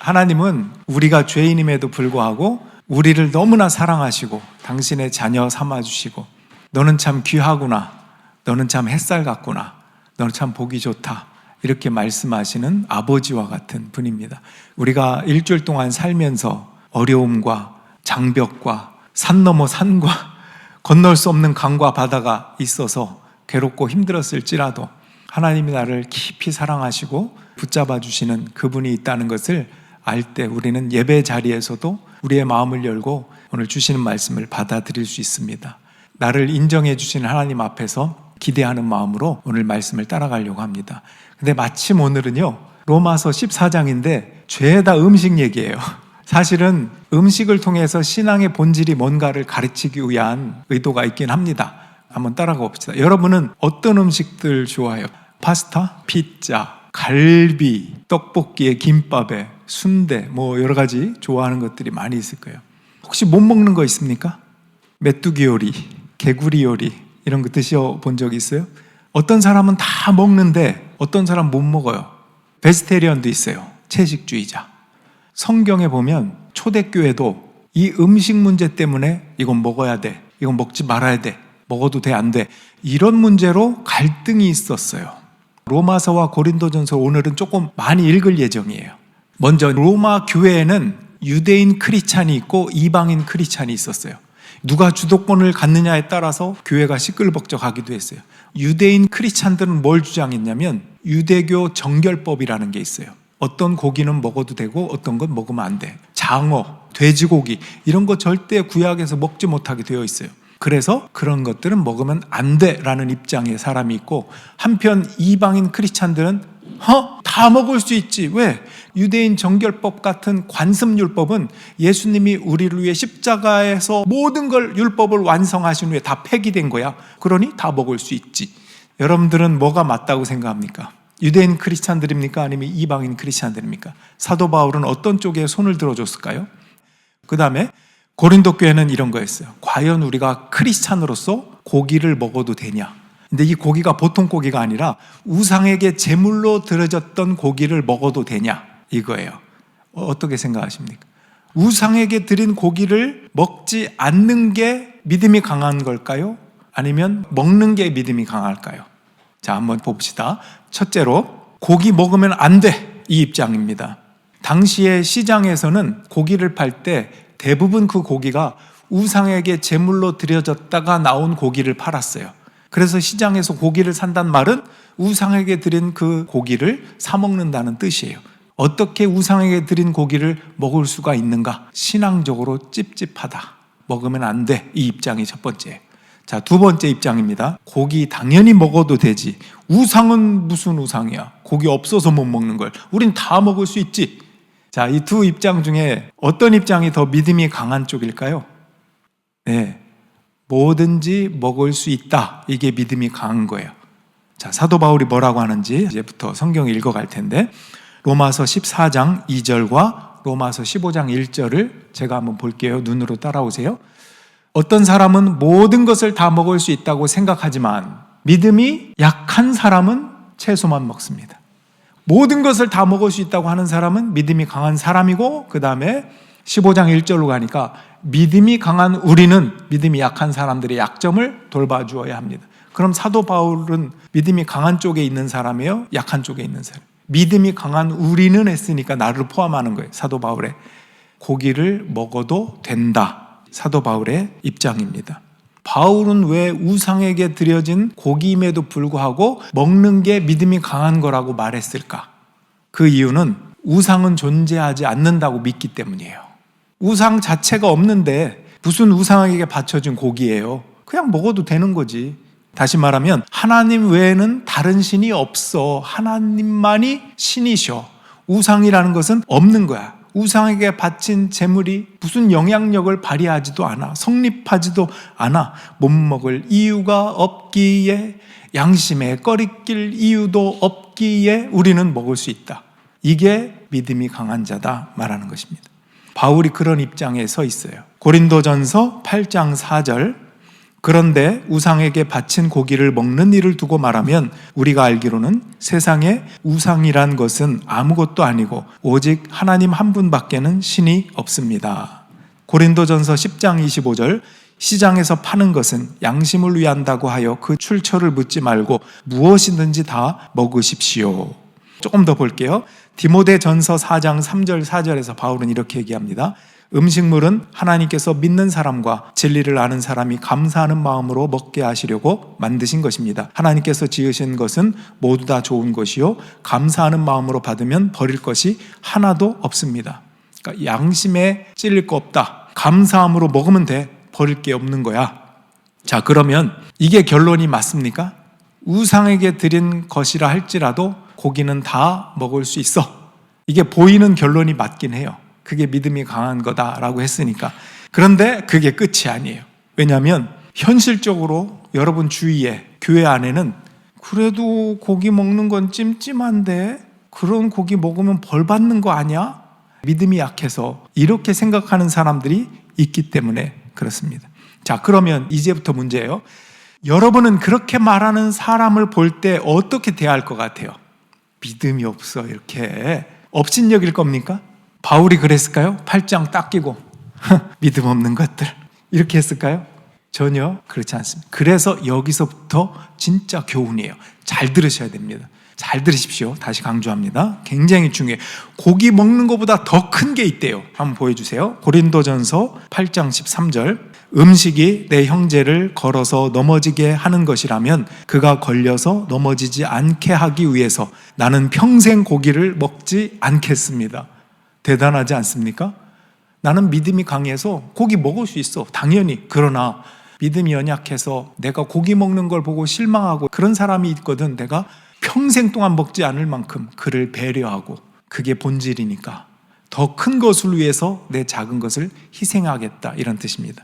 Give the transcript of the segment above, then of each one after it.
하나님은 우리가 죄인임에도 불구하고 우리를 너무나 사랑하시고 당신의 자녀 삼아주시고 너는 참 귀하구나, 너는 참 햇살 같구나, 너는 참 보기 좋다, 이렇게 말씀하시는 아버지와 같은 분입니다. 우리가 일주일 동안 살면서 어려움과 장벽과 산 넘어 산과 건널 수 없는 강과 바다가 있어서 괴롭고 힘들었을지라도 하나님이 나를 깊이 사랑하시고 붙잡아 주시는 그분이 있다는 것을 알 때 우리는 예배 자리에서도 우리의 마음을 열고 오늘 주시는 말씀을 받아들일 수 있습니다. 나를 인정해 주시는 하나님 앞에서 기대하는 마음으로 오늘 말씀을 따라가려고 합니다. 근데 마침 오늘은요, 로마서 14장인데 죄다 음식 얘기예요. 사실은 음식을 통해서 신앙의 본질이 뭔가를 가르치기 위한 의도가 있긴 합니다. 한번 따라가 봅시다. 여러분은 어떤 음식들 좋아해요? 파스타, 피자, 갈비, 떡볶이에 김밥에 순대, 여러 가지 좋아하는 것들이 많이 있을 거예요. 혹시 못 먹는 거 있습니까? 메뚜기 요리, 개구리 요리 이런 거 드셔본 적 있어요? 어떤 사람은 다 먹는데 어떤 사람은 못 먹어요. 베스테리언도 있어요. 채식주의자. 성경에 보면 초대교회도 이 음식 문제 때문에 이건 먹어야 돼, 이건 먹지 말아야 돼, 먹어도 돼, 안 돼, 이런 문제로 갈등이 있었어요. 로마서와 고린도전서 오늘은 조금 많이 읽을 예정이에요. 먼저 로마 교회에는 유대인 크리스찬이 있고 이방인 크리스찬이 있었어요. 누가 주도권을 갖느냐에 따라서 교회가 시끌벅적하기도 했어요. 유대인 크리스찬들은 뭘 주장했냐면 유대교 정결법이라는 게 있어요. 어떤 고기는 먹어도 되고 어떤 건 먹으면 안 돼. 장어, 돼지고기 이런 거 절대 구약에서 먹지 못하게 되어 있어요. 그래서 그런 것들은 먹으면 안 돼라는 입장의 사람이 있고, 한편 이방인 크리스찬들은 다 먹을 수 있지. 왜? 유대인 정결법 같은 관습율법은 예수님이 우리를 위해 십자가에서 모든 걸 율법을 완성하신 후에 다 폐기된 거야. 그러니 다 먹을 수 있지. 여러분들은 뭐가 맞다고 생각합니까? 유대인 크리스찬들입니까? 아니면 이방인 크리스찬들입니까? 사도 바울은 어떤 쪽에 손을 들어줬을까요? 그 다음에 고린도 교회는 이런 거였어요. 과연 우리가 크리스찬으로서 고기를 먹어도 되냐? 근데 이 고기가 보통 고기가 아니라 우상에게 제물로 드려졌던 고기를 먹어도 되냐? 이거예요. 어떻게 생각하십니까? 우상에게 드린 고기를 먹지 않는 게 믿음이 강한 걸까요? 아니면 먹는 게 믿음이 강할까요? 자, 한번 봅시다. 첫째로 고기 먹으면 안 돼, 이 입장입니다. 당시에 시장에서는 고기를 팔 때 대부분 그 고기가 우상에게 제물로 드려졌다가 나온 고기를 팔았어요. 그래서 시장에서 고기를 산다는 말은 우상에게 드린 그 고기를 사 먹는다는 뜻이에요. 어떻게 우상에게 드린 고기를 먹을 수가 있는가? 신앙적으로 찝찝하다, 먹으면 안 돼, 이 입장이 첫 번째. 자, 두 번째 입장입니다. 고기 당연히 먹어도 되지, 우상은 무슨 우상이야, 고기 없어서 못 먹는 걸 우린 다 먹을 수 있지. 자, 이 두 입장 중에 어떤 입장이 더 믿음이 강한 쪽일까요? 네, 뭐든지 먹을 수 있다, 이게 믿음이 강한 거예요. 자, 사도 바울이 뭐라고 하는지 이제부터 성경을 읽어갈 텐데, 로마서 14장 2절과 로마서 15장 1절을 제가 한번 볼게요. 눈으로 따라오세요. 어떤 사람은 모든 것을 다 먹을 수 있다고 생각하지만 믿음이 약한 사람은 채소만 먹습니다. 모든 것을 다 먹을 수 있다고 하는 사람은 믿음이 강한 사람이고, 그 다음에 15장 1절로 가니까 믿음이 강한 우리는 믿음이 약한 사람들의 약점을 돌봐주어야 합니다. 그럼 사도 바울은 믿음이 강한 쪽에 있는 사람이에요? 약한 쪽에 있는 사람? 믿음이 강한 우리는 했으니까 나를 포함하는 거예요. 사도 바울의 고기를 먹어도 된다, 사도 바울의 입장입니다. 바울은 왜 우상에게 드려진 고기임에도 불구하고 먹는 게 믿음이 강한 거라고 말했을까? 그 이유는 우상은 존재하지 않는다고 믿기 때문이에요. 우상 자체가 없는데 무슨 우상에게 바쳐진 고기예요? 그냥 먹어도 되는 거지. 다시 말하면 하나님 외에는 다른 신이 없어. 하나님만이 신이셔. 우상이라는 것은 없는 거야. 우상에게 바친 제물이 무슨 영향력을 발휘하지도 않아. 성립하지도 않아. 못 먹을 이유가 없기에, 양심에 꺼리낄 이유도 없기에 우리는 먹을 수 있다. 이게 믿음이 강한 자다 말하는 것입니다. 바울이 그런 입장에 서 있어요. 고린도전서 8장 4절, 그런데 우상에게 바친 고기를 먹는 일을 두고 말하면 우리가 알기로는 세상에 우상이란 것은 아무것도 아니고 오직 하나님 한 분밖에는 신이 없습니다. 고린도전서 10장 25절 시장에서 파는 것은 양심을 위한다고 하여 그 출처를 묻지 말고 무엇이든지 다 먹으십시오. 조금 더 볼게요. 디모데전서 4장 3절 4절에서 바울은 이렇게 얘기합니다. 음식물은 하나님께서 믿는 사람과 진리를 아는 사람이 감사하는 마음으로 먹게 하시려고 만드신 것입니다. 하나님께서 지으신 것은 모두 다 좋은 것이요 감사하는 마음으로 받으면 버릴 것이 하나도 없습니다. 그러니까 양심에 찔릴 거 없다. 감사함으로 먹으면 돼. 버릴 게 없는 거야. 자, 그러면 이게 결론이 맞습니까? 우상에게 드린 것이라 할지라도 고기는 다 먹을 수 있어. 이게 보이는 결론이 맞긴 해요. 그게 믿음이 강한 거다라고 했으니까. 그런데 그게 끝이 아니에요. 왜냐하면 현실적으로 여러분 주위에 교회 안에는 그래도 고기 먹는 건 찜찜한데 그런 고기 먹으면 벌 받는 거 아니야? 믿음이 약해서 이렇게 생각하는 사람들이 있기 때문에 그렇습니다. 자, 그러면 이제부터 문제예요. 여러분은 그렇게 말하는 사람을 볼 때 어떻게 대할 것 같아요? 믿음이 없어 이렇게 업신여길 겁니까? 바울이 그랬을까요? 팔짱 딱 끼고 믿음 없는 것들 이렇게 했을까요? 전혀 그렇지 않습니다. 그래서 여기서부터 진짜 교훈이에요. 잘 들으셔야 됩니다. 잘 들으십시오. 다시 강조합니다. 굉장히 중요해요. 고기 먹는 것보다 더 큰 게 있대요. 한번 보여주세요. 고린도전서 8장 13절 음식이 내 형제를 걸어서 넘어지게 하는 것이라면 그가 걸려서 넘어지지 않게 하기 위해서 나는 평생 고기를 먹지 않겠습니다. 대단하지 않습니까? 나는 믿음이 강해서 고기 먹을 수 있어. 당연히. 그러나 믿음이 연약해서 내가 고기 먹는 걸 보고 실망하고 그런 사람이 있거든. 내가 평생 동안 먹지 않을 만큼 그를 배려하고 그게 본질이니까 더 큰 것을 위해서 내 작은 것을 희생하겠다 이런 뜻입니다.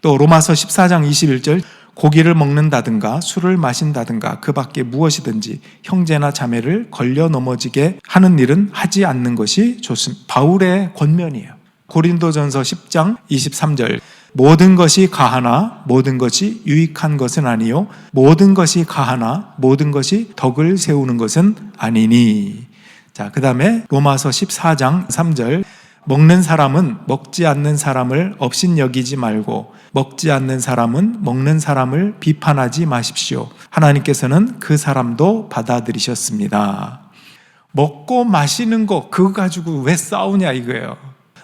또 로마서 14장 21절 고기를 먹는다든가 술을 마신다든가 그 밖에 무엇이든지 형제나 자매를 걸려 넘어지게 하는 일은 하지 않는 것이 좋습니다. 바울의 권면이에요. 고린도전서 10장 23절 모든 것이 가하나 모든 것이 유익한 것은 아니요 모든 것이 가하나 모든 것이 덕을 세우는 것은 아니니. 자, 그 다음에 로마서 14장 3절 먹는 사람은 먹지 않는 사람을 업신여기지 말고 먹지 않는 사람은 먹는 사람을 비판하지 마십시오. 하나님께서는 그 사람도 받아들이셨습니다. 먹고 마시는 거 그거 가지고 왜 싸우냐 이거예요.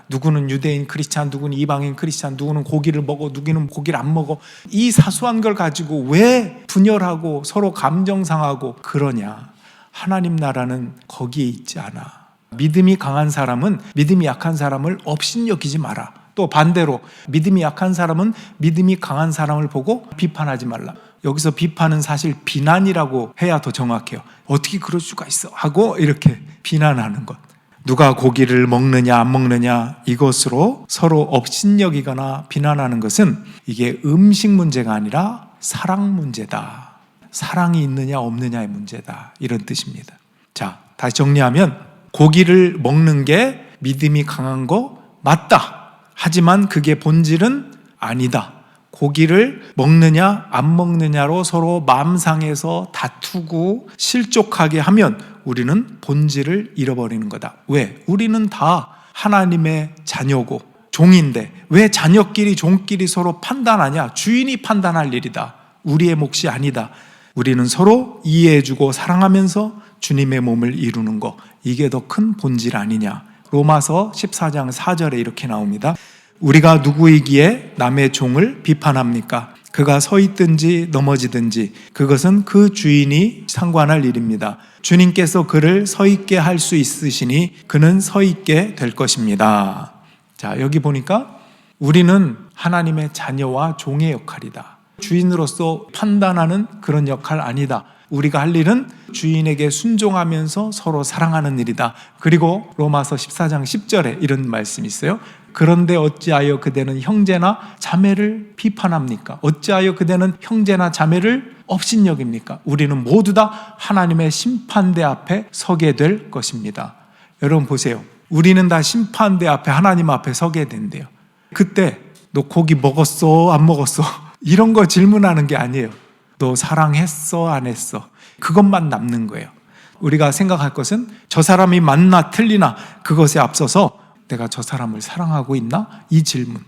누구는 유대인 크리스찬, 누구는 이방인 크리스찬, 누구는 고기를 먹어, 누구는 고기를 안 먹어. 이 사소한 걸 가지고 왜 분열하고 서로 감정 상하고 그러냐. 하나님 나라는 거기에 있지 않아. 믿음이 강한 사람은 믿음이 약한 사람을 업신여기지 마라. 또 반대로 믿음이 약한 사람은 믿음이 강한 사람을 보고 비판하지 말라. 여기서 비판은 사실 비난이라고 해야 더 정확해요. 어떻게 그럴 수가 있어 하고 이렇게 비난하는 것. 누가 고기를 먹느냐 안 먹느냐 이것으로 서로 업신여기거나 비난하는 것은 이게 음식 문제가 아니라 사랑 문제다. 사랑이 있느냐 없느냐의 문제다. 이런 뜻입니다. 자, 다시 정리하면 고기를 먹는 게 믿음이 강한 거 맞다. 하지만 그게 본질은 아니다. 고기를 먹느냐 안 먹느냐로 서로 마음 상해서 다투고 실족하게 하면 우리는 본질을 잃어버리는 거다. 왜? 우리는 다 하나님의 자녀고 종인데 왜 자녀끼리 종끼리 서로 판단하냐? 주인이 판단할 일이다. 우리의 몫이 아니다. 우리는 서로 이해해주고 사랑하면서 주님의 몸을 이루는 것, 이게 더 큰 본질 아니냐. 로마서 14장 4절에 이렇게 나옵니다. 우리가 누구이기에 남의 종을 비판합니까? 그가 서 있든지 넘어지든지 그것은 그 주인이 상관할 일입니다. 주님께서 그를 서 있게 할 수 있으시니 그는 서 있게 될 것입니다. 자, 여기 보니까 우리는 하나님의 자녀와 종의 역할이다. 주인으로서 판단하는 그런 역할 아니다. 우리가 할 일은 주인에게 순종하면서 서로 사랑하는 일이다. 그리고 로마서 14장 10절에 이런 말씀이 있어요. 그런데 어찌하여 그대는 형제나 자매를 비판합니까? 어찌하여 그대는 형제나 자매를 업신여깁니까? 우리는 모두 다 하나님의 심판대 앞에 서게 될 것입니다. 여러분 보세요. 우리는 다 심판대 앞에 하나님 앞에 서게 된대요. 그때 너 고기 먹었어? 안 먹었어? 이런 거 질문하는 게 아니에요. 너 사랑했어, 안 했어? 그것만 남는 거예요. 우리가 생각할 것은 저 사람이 맞나 틀리나 그것에 앞서서 내가 저 사람을 사랑하고 있나? 이 질문.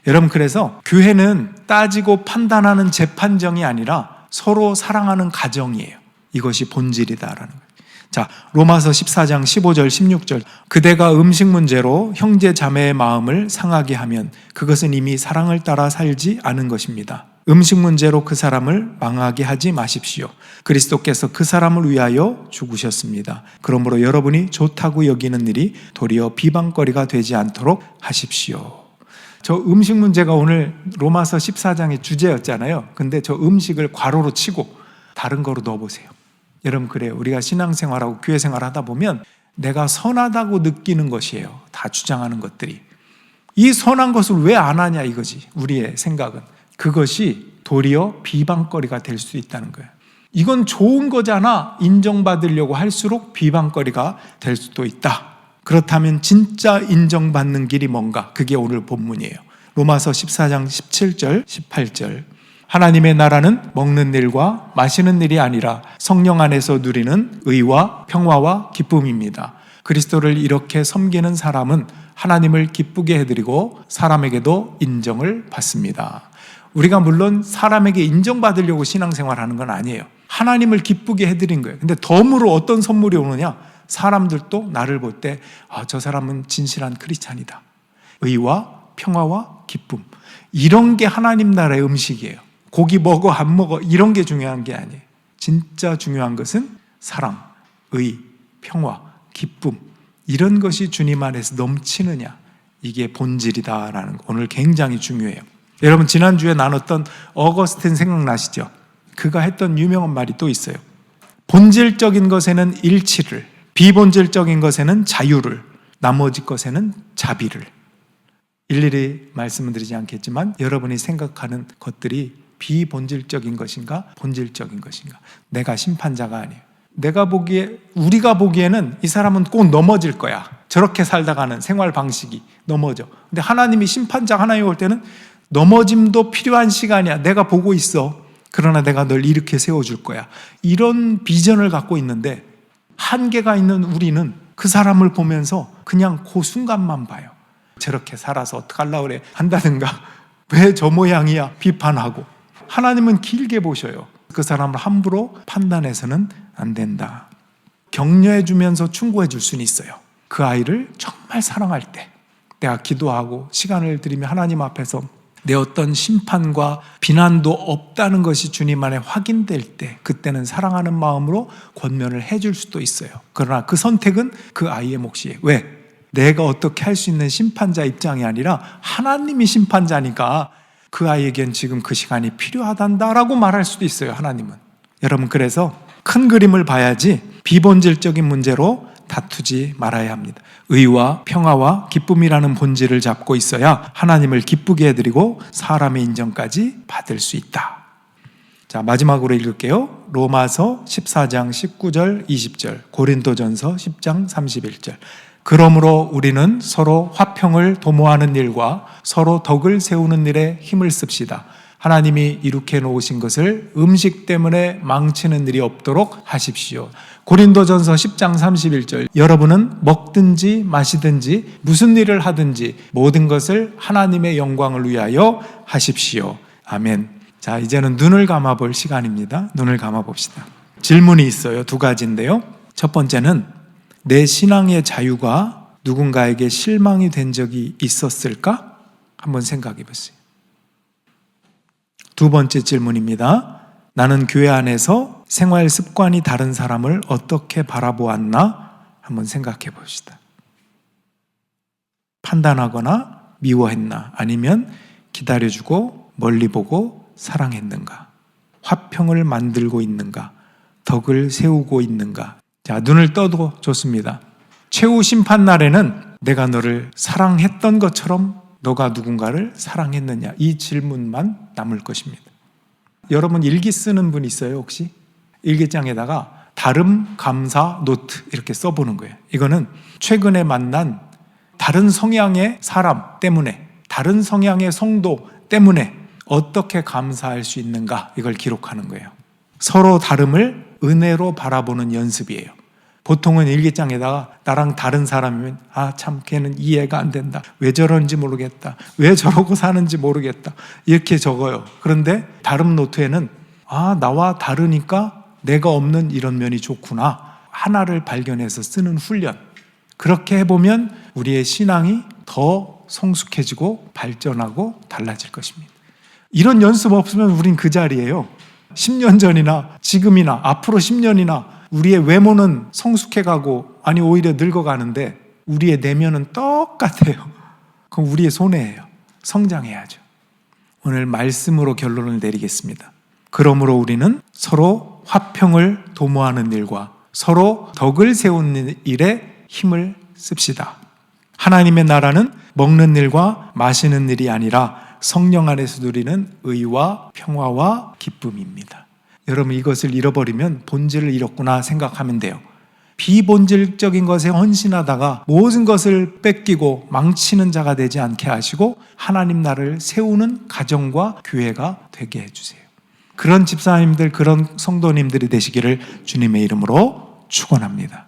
여러분, 그래서 교회는 따지고 판단하는 재판정이 아니라 서로 사랑하는 가정이에요. 이것이 본질이다라는 거예요. 자, 로마서 14장 15절 16절. 그대가 음식 문제로 형제 자매의 마음을 상하게 하면 그것은 이미 사랑을 따라 살지 않은 것입니다. 음식 문제로 그 사람을 망하게 하지 마십시오. 그리스도께서 그 사람을 위하여 죽으셨습니다. 그러므로 여러분이 좋다고 여기는 일이 도리어 비방거리가 되지 않도록 하십시오. 저 음식 문제가 오늘 로마서 14장의 주제였잖아요. 근데 저 음식을 괄호로 치고 다른 거로 넣어보세요. 여러분, 그래요. 우리가 신앙생활하고 교회생활 하다 보면 내가 선하다고 느끼는 것이에요. 다 주장하는 것들이. 이 선한 것을 왜 안 하냐 이거지. 우리의 생각은. 그것이 도리어 비방거리가 될 수 있다는 거예요. 이건 좋은 거잖아. 인정받으려고 할수록 비방거리가 될 수도 있다. 그렇다면 진짜 인정받는 길이 뭔가? 그게 오늘 본문이에요. 로마서 14장 17절 18절. 하나님의 나라는 먹는 일과 마시는 일이 아니라 성령 안에서 누리는 의와 평화와 기쁨입니다. 그리스도를 이렇게 섬기는 사람은 하나님을 기쁘게 해드리고 사람에게도 인정을 받습니다. 우리가 물론 사람에게 인정받으려고 신앙생활하는 건 아니에요. 하나님을 기쁘게 해드린 거예요. 근데 덤으로 어떤 선물이 오느냐? 사람들도 나를 볼 때 저 사람은 진실한 크리스찬이다. 의와 평화와 기쁨. 이런 게 하나님 나라의 음식이에요. 고기 먹어 안 먹어 이런 게 중요한 게 아니에요. 진짜 중요한 것은 사랑, 의, 평화, 기쁨. 이런 것이 주님 안에서 넘치느냐. 이게 본질이다라는 거 오늘 굉장히 중요해요. 여러분, 지난주에 나눴던 어거스틴 생각나시죠? 그가 했던 유명한 말이 또 있어요. 본질적인 것에는 일치를, 비본질적인 것에는 자유를, 나머지 것에는 자비를. 일일이 말씀을 드리지 않겠지만 여러분이 생각하는 것들이 비본질적인 것인가 본질적인 것인가. 내가 심판자가 아니에요. 우리가 보기에는 이 사람은 꼭 넘어질 거야. 저렇게 살다가는 생활 방식이 넘어져. 근데 하나님이 심판자 하나님 올 때는 넘어짐도 필요한 시간이야. 내가 보고 있어. 그러나 내가 널 이렇게 세워줄 거야. 이런 비전을 갖고 있는데 한계가 있는 우리는 그 사람을 보면서 그냥 그 순간만 봐요. 저렇게 살아서 어떡하려고 그래 한다든가 왜 저 모양이야 비판하고. 하나님은 길게 보셔요. 그 사람을 함부로 판단해서는 안 된다. 격려해 주면서 충고해 줄 수는 있어요. 그 아이를 정말 사랑할 때 내가 기도하고 시간을 들이며 하나님 앞에서 내 어떤 심판과 비난도 없다는 것이 주님 안에 확인될 때 그때는 사랑하는 마음으로 권면을 해줄 수도 있어요. 그러나 그 선택은 그 아이의 몫이에요. 왜? 내가 어떻게 할 수 있는 심판자 입장이 아니라 하나님이 심판자니까 그 아이에겐 지금 그 시간이 필요하단다라고 말할 수도 있어요. 하나님은. 여러분, 그래서 큰 그림을 봐야지 비본질적인 문제로 다투지 말아야 합니다. 의와 평화와 기쁨이라는 본질을 잡고 있어야 하나님을 기쁘게 해드리고 사람의 인정까지 받을 수 있다. 자, 마지막으로 읽을게요. 로마서 14장 19절 20절, 고린도전서 10장 31절. 그러므로 우리는 서로 화평을 도모하는 일과 서로 덕을 세우는 일에 힘을 씁시다. 하나님이 이룩해 놓으신 것을 음식 때문에 망치는 일이 없도록 하십시오. 고린도전서 10장 31절. 여러분은 먹든지 마시든지 무슨 일을 하든지 모든 것을 하나님의 영광을 위하여 하십시오. 아멘. 자, 이제는 눈을 감아볼 시간입니다. 눈을 감아봅시다. 질문이 있어요. 두 가지인데요. 첫 번째는 내 신앙의 자유가 누군가에게 실망이 된 적이 있었을까? 한번 생각해 보세요. 두 번째 질문입니다. 나는 교회 안에서 생활 습관이 다른 사람을 어떻게 바라보았나? 한번 생각해 봅시다. 판단하거나 미워했나? 아니면 기다려주고 멀리 보고 사랑했는가? 화평을 만들고 있는가? 덕을 세우고 있는가? 자, 눈을 떠도 좋습니다. 최후 심판 날에는 내가 너를 사랑했던 것처럼 너가 누군가를 사랑했느냐? 이 질문만 남을 것입니다. 여러분 일기 쓰는 분 있어요 혹시? 일기장에다가 다름, 감사, 노트 이렇게 써보는 거예요. 이거는 최근에 만난 다른 성향의 사람 때문에, 다른 성향의 성도 때문에 어떻게 감사할 수 있는가, 이걸 기록하는 거예요. 서로 다름을 은혜로 바라보는 연습이에요. 보통은 일기장에다가 나랑 다른 사람이면 참 걔는 이해가 안 된다, 왜 저런지 모르겠다, 왜 저러고 사는지 모르겠다, 이렇게 적어요. 그런데 다름 노트에는 나와 다르니까 내가 없는 이런 면이 좋구나, 하나를 발견해서 쓰는 훈련. 그렇게 해보면 우리의 신앙이 더 성숙해지고 발전하고 달라질 것입니다. 이런 연습 없으면 우린 그 자리예요. 10년 전이나 지금이나 앞으로 10년이나 우리의 외모는 성숙해가고 오히려 늙어가는데 우리의 내면은 똑같아요. 그럼 우리의 손해예요. 성장해야죠. 오늘 말씀으로 결론을 내리겠습니다. 그러므로 우리는 서로 화평을 도모하는 일과 서로 덕을 세우는 일에 힘을 씁시다. 하나님의 나라는 먹는 일과 마시는 일이 아니라 성령 안에서 누리는 의와 평화와 기쁨입니다. 여러분, 이것을 잃어버리면 본질을 잃었구나 생각하면 돼요. 비본질적인 것에 헌신하다가 모든 것을 뺏기고 망치는 자가 되지 않게 하시고 하나님 나라를 세우는 가정과 교회가 되게 해주세요. 그런 집사님들, 그런 성도님들이 되시기를 주님의 이름으로 축원합니다.